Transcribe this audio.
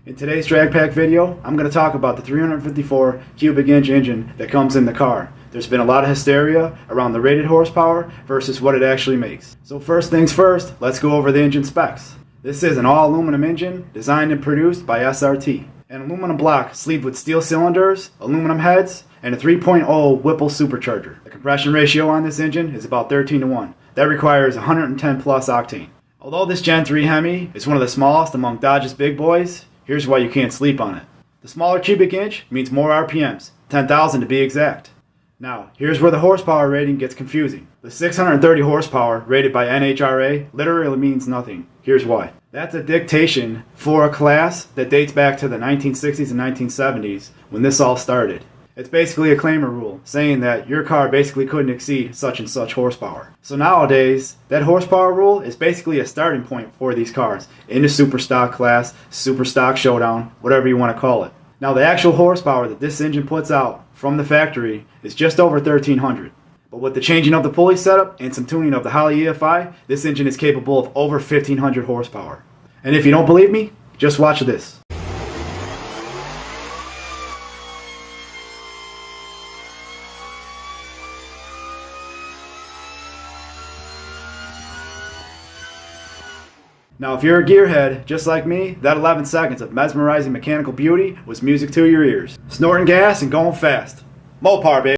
In today's Dragpak video, I'm going to talk about the 354 cubic inch engine that comes in the car. There's been a lot of hysteria around the rated horsepower versus what it actually makes. So first things first, let's go over the engine specs. This is an all aluminum engine designed and produced by SRT. An aluminum block sleeved with steel cylinders, aluminum heads, and a 3.0 Whipple supercharger. The compression ratio on this engine is about 13:1. That requires 110 plus octane. Although this Gen 3 Hemi is one of the smallest among Dodge's big boys, here's why you can't sleep on it. The smaller cubic inch means more RPMs, 10,000 to be exact. Now, here's where the horsepower rating gets confusing. The 630 horsepower rated by NHRA literally means nothing. Here's why. That's a dictation for a class that dates back to the 1960s and 1970s when this all started. It's basically a claimer rule, saying that your car basically couldn't exceed such and such horsepower. So nowadays, that horsepower rule is basically a starting point for these cars in the super stock class, super stock showdown, whatever you want to call it. Now the actual horsepower that this engine puts out from the factory is just over 1300. But with the changing of the pulley setup and some tuning of the Holley EFI, this engine is capable of over 1500 horsepower. And if you don't believe me, just watch this. Now if you're a gearhead, just like me, that 11 seconds of mesmerizing mechanical beauty was music to your ears. Snorting gas and going fast. Mopar, baby.